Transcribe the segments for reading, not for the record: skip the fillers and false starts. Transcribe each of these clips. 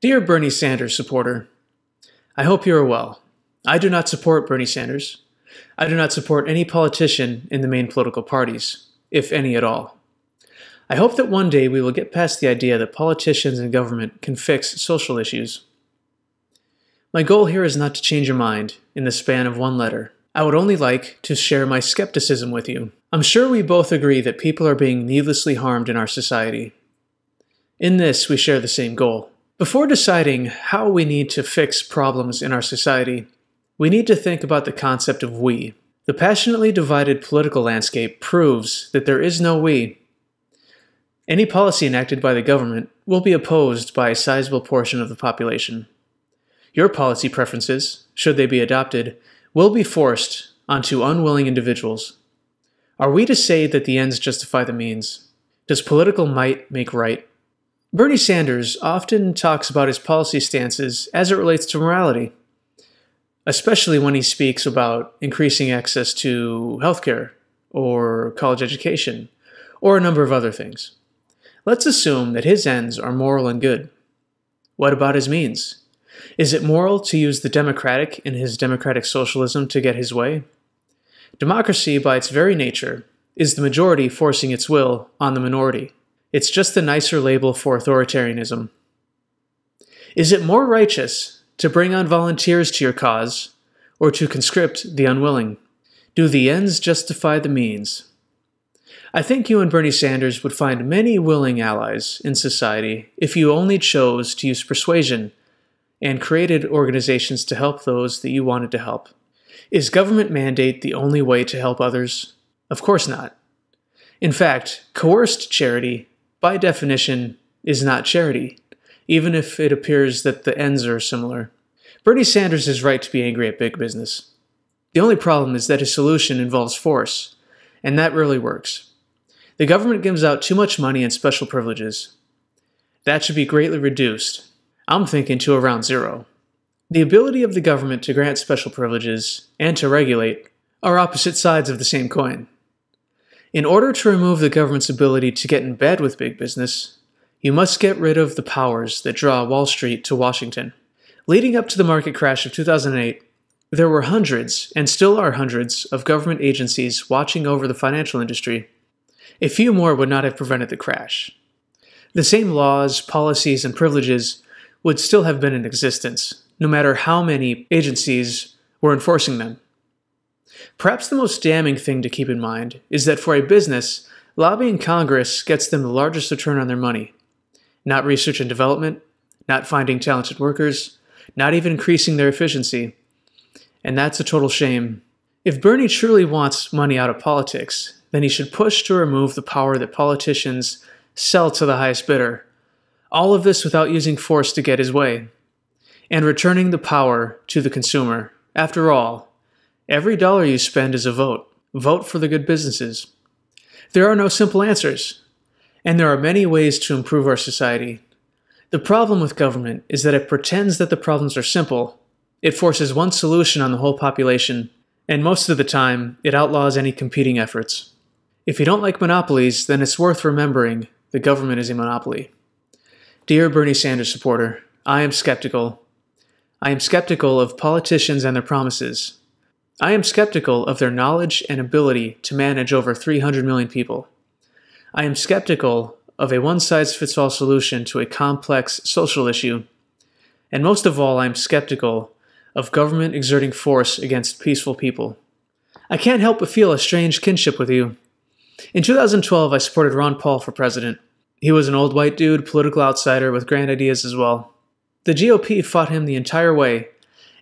Dear Bernie Sanders supporter, I hope you are well. I do not support Bernie Sanders. I do not support any politician in the main political parties, if any at all. I hope that one day we will get past the idea that politicians and government can fix social issues. My goal here is not to change your mind in the span of one letter. I would only like to share my skepticism with you. I'm sure we both agree that people are being needlessly harmed in our society. In this, we share the same goal. Before deciding how we need to fix problems in our society, we need to think about the concept of we. The passionately divided political landscape proves that there is no we. Any policy enacted by the government will be opposed by a sizable portion of the population. Your policy preferences, should they be adopted, will be forced onto unwilling individuals. Are we to say that the ends justify the means? Does political might make right? Bernie Sanders often talks about his policy stances as it relates to morality, especially when he speaks about increasing access to healthcare or college education or a number of other things. Let's assume that his ends are moral and good. What about his means? Is it moral to use the democratic in his democratic socialism to get his way? Democracy, by its very nature, is the majority forcing its will on the minority. It's just a nicer label for authoritarianism. Is it more righteous to bring on volunteers to your cause or to conscript the unwilling? Do the ends justify the means? I think you and Bernie Sanders would find many willing allies in society if you only chose to use persuasion and created organizations to help those that you wanted to help. Is government mandate the only way to help others? Of course not. In fact, coerced charity, by definition, is not charity, even if it appears that the ends are similar. Bernie Sanders is right to be angry at big business. The only problem is that his solution involves force, and that rarely works. The government gives out too much money and special privileges. That should be greatly reduced. I'm thinking to around zero. The ability of the government to grant special privileges and to regulate are opposite sides of the same coin. In order to remove the government's ability to get in bed with big business, you must get rid of the powers that draw Wall Street to Washington. Leading up to the market crash of 2008, there were hundreds, and still are hundreds, of government agencies watching over the financial industry. A few more would not have prevented the crash. The same laws, policies, and privileges would still have been in existence, no matter how many agencies were enforcing them. Perhaps the most damning thing to keep in mind is that for a business, lobbying Congress gets them the largest return on their money. Not research and development, not finding talented workers, not even increasing their efficiency. And that's a total shame. If Bernie truly wants money out of politics, then he should push to remove the power that politicians sell to the highest bidder. All of this without using force to get his way, and returning the power to the consumer. After all, every dollar you spend is a vote. Vote for the good businesses. There are no simple answers, and there are many ways to improve our society. The problem with government is that it pretends that the problems are simple. It forces one solution on the whole population, and most of the time, it outlaws any competing efforts. If you don't like monopolies, then it's worth remembering the government is a monopoly. Dear Bernie Sanders supporter, I am skeptical. I am skeptical of politicians and their promises. I am skeptical of their knowledge and ability to manage over 300 million people. I am skeptical of a one-size-fits-all solution to a complex social issue. And most of all, I am skeptical of government exerting force against peaceful people. I can't help but feel a strange kinship with you. In 2012, I supported Ron Paul for president. He was an old white dude, political outsider with grand ideas as well. The GOP fought him the entire way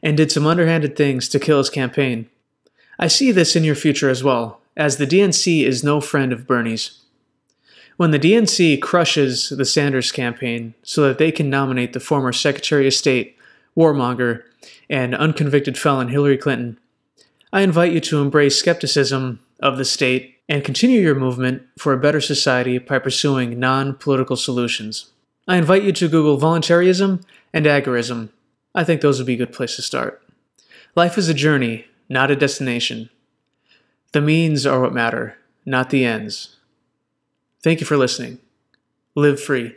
and did some underhanded things to kill his campaign. I see this in your future as well, as the DNC is no friend of Bernie's. When the DNC crushes the Sanders campaign so that they can nominate the former Secretary of State, warmonger, and unconvicted felon Hillary Clinton, I invite you to embrace skepticism of the state and continue your movement for a better society by pursuing non-political solutions. I invite you to Google voluntarism and agorism. I think those would be a good place to start. Life is a journey, not a destination. The means are what matter, not the ends. Thank you for listening. Live free.